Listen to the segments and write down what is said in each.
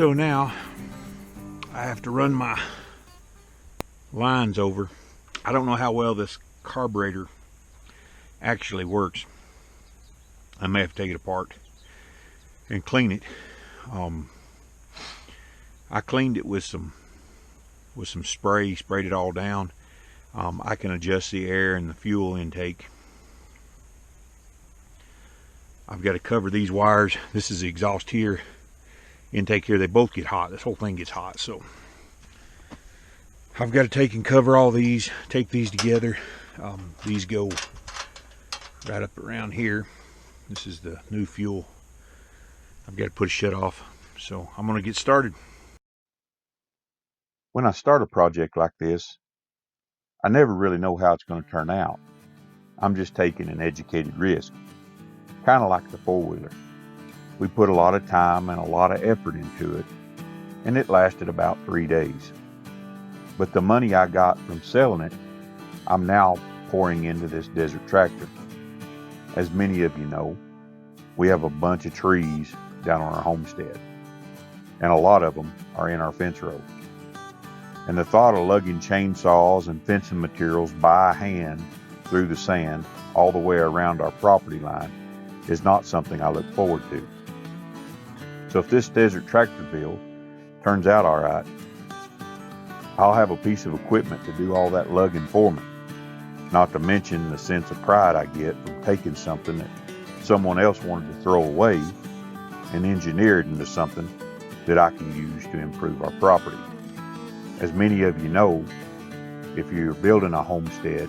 So now I have to run my lines over. I don't know how well this carburetor actually works. I may have to take it apart and clean it. I cleaned it with some spray, sprayed it all down. I can adjust the air and the fuel intake. I've got to cover these wires. This is the exhaust here, intake here. They both get hot. This whole thing gets hot. So I've got to take and cover all these, take these together. These go right up around here. This is the new fuel. I've got to put a shut off. So I'm going to get started. When I start a project like this, I never really know how it's going to turn out. I'm just taking an educated risk, kind of like the four-wheeler. We put a lot of time and a lot of effort into it, and it lasted about 3 days. But the money I got from selling it, I'm now pouring into this desert tractor. As many of you know, we have a bunch of trees down on our homestead, and a lot of them are in our fence row. And the thought of lugging chainsaws and fencing materials by hand through the sand all the way around our property line is not something I look forward to. So if this desert tractor build turns out all right, I'll have a piece of equipment to do all that lugging for me. Not to mention the sense of pride I get from taking something that someone else wanted to throw away and engineer it into something that I can use to improve our property. As many of you know, if you're building a homestead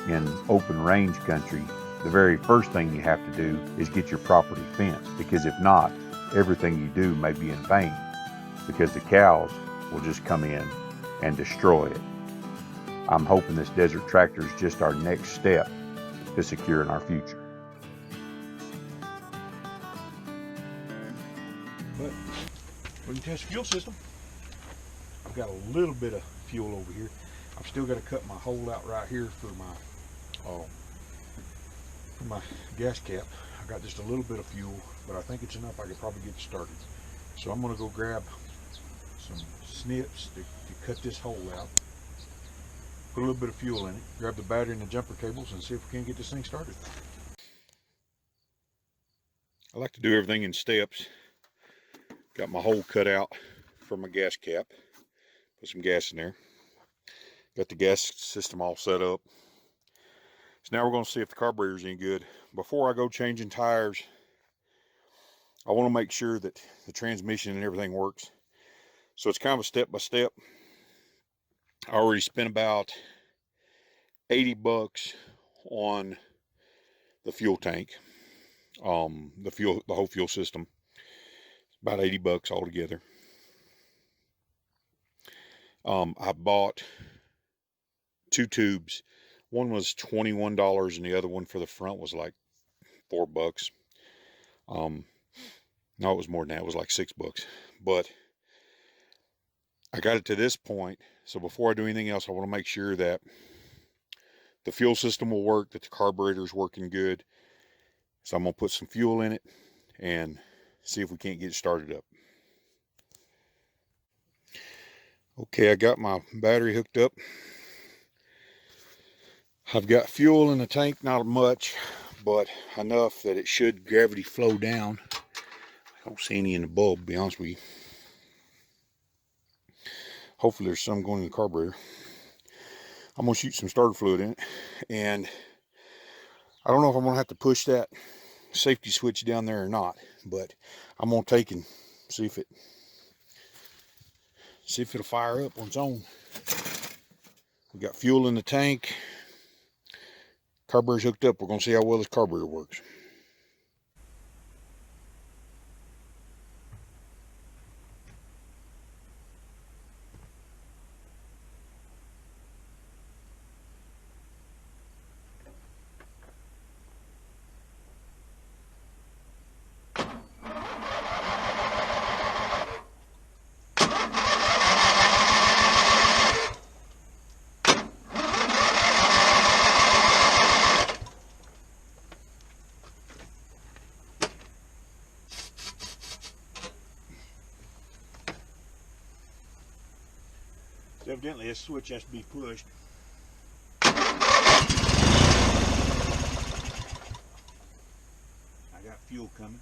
in open range country, the very first thing you have to do is get your property fenced, because if not, everything you do may be in vain, because the cows will just come in and destroy it. I'm hoping this desert tractor is just our next step to securing our future. But we can test the fuel system. I've got a little bit of fuel over here. I've still got to cut my hole out right here for my gas cap. I got just a little bit of fuel, but I think it's enough. I could probably get started. So I'm going to go grab some snips to cut this hole out, put a little bit of fuel in it, grab the battery and the jumper cables, and see if we can get this thing started. I like to do everything in steps. Got my hole cut out for my gas cap. Put some gas in there. Got the gas system all set up. So now we're going to see if the carburetor's any good. Before I go changing tires, I want to make sure that the transmission and everything works. So it's kind of a step by step. I already spent about $80 on the fuel tank. The whole fuel system. About $80 altogether. I bought 2 tubes. One was $21 and the other one for the front was like $4. No, it was more than that. It was like $6. But I got it to this point. So before I do anything else, I want to make sure that the fuel system will work, that the carburetor is working good. So I'm going to put some fuel in it and see if we can't get it started up. Okay, I got my battery hooked up. I've got fuel in the tank, not much, but enough that it should gravity flow down. I don't see any in the bulb, to be honest with you. Hopefully there's some going in the carburetor. I'm going to shoot some starter fluid in it, and I don't know if I'm going to have to push that safety switch down there or not, but I'm going to take and see if it'll fire up on its own. We got fuel in the tank. Carburetor's hooked up. We're going to see how well this carburetor works. So evidently this switch has to be pushed. I got fuel coming.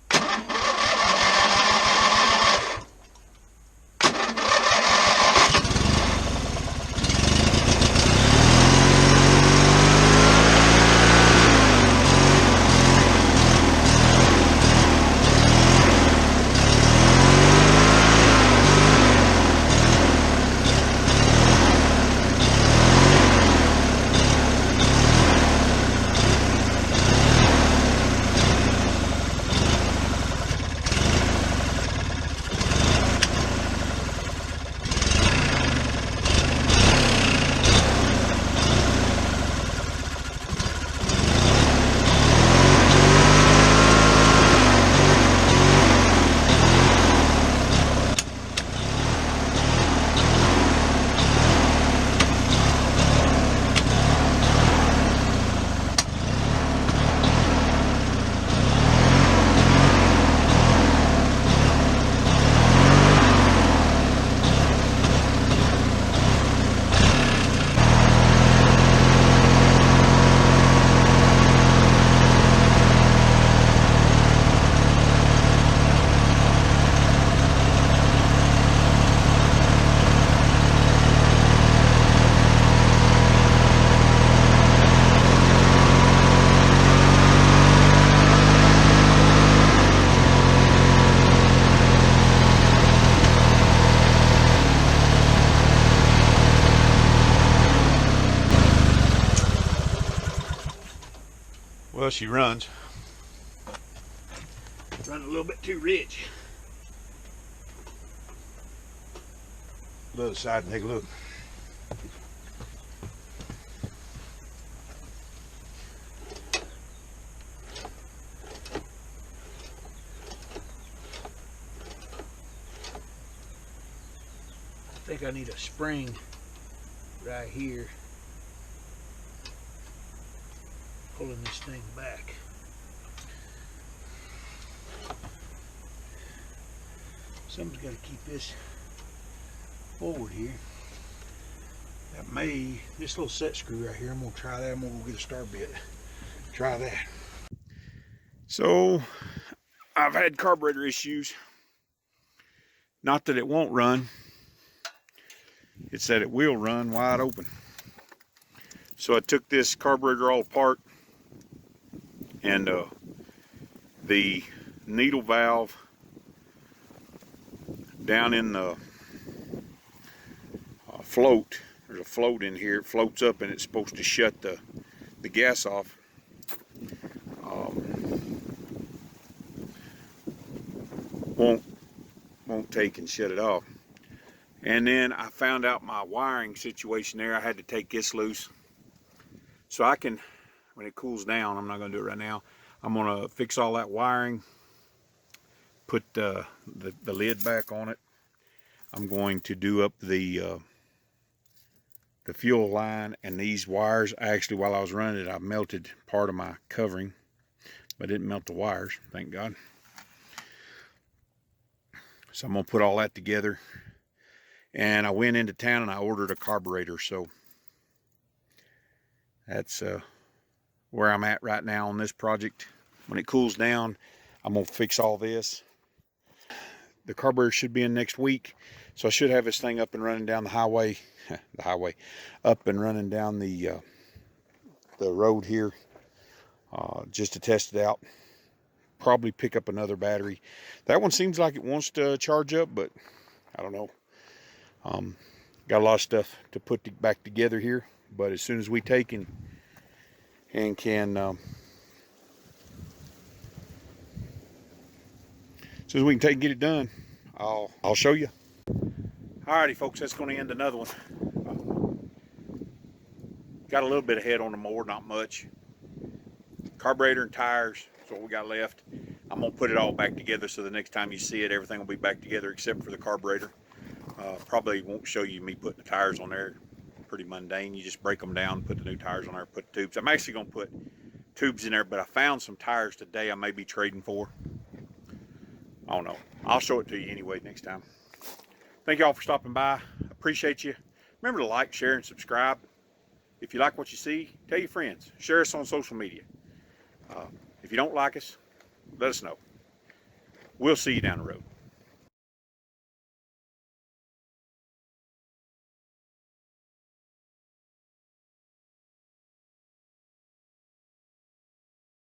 Well, she runs. Running a little bit too rich. The other side and take a look. I think I need a spring right here, pulling this thing back. Something's got to keep this forward here. That may, this little set screw right here, I'm going to try that. I'm going to go get a star bit. Try that. So, I've had carburetor issues. Not that it won't run. It's that it will run wide open. So I took this carburetor all apart, and the needle valve down in the float, there's a float in here, it floats up and it's supposed to shut the gas off. Won't take and shut it off. And then I found out my wiring situation there. I had to take this loose. So I can, when it cools down, I'm not going to do it right now, I'm going to fix all that wiring, put the lid back on it. I'm going to do up the fuel line and these wires. Actually, while I was running it, I melted part of my covering, but I didn't melt the wires, thank God. So I'm going to put all that together. And I went into town and I ordered a carburetor. So that's where I'm at right now on this project. When it cools down, I'm going to fix all this. The carburetor should be in next week. So I should have this thing up and running down the highway. Up and running down the road here. Just to test it out. Probably pick up another battery. That one seems like it wants to charge up, but I don't know. Got a lot of stuff to put back together here, but as soon as we take and can as soon as we can take and get it done, I'll show you. Alrighty folks, that's going to end another one. Got a little bit of head on the mower, not much. Carburetor and tires is what we got left. I'm going to put it all back together so the next time you see it, everything will be back together except for the carburetor. Probably won't show you me putting the tires on there. Pretty mundane. You just break them down, put the new tires on there, put the tubes. I'm actually going to put tubes in there, but I found some tires today I may be trading for. I don't know. I'll show it to you anyway next time. Thank y'all for stopping by. Appreciate you. Remember to like, share, and subscribe. If you like what you see, tell your friends. Share us on social media. If you don't like us, let us know. We'll see you down the road.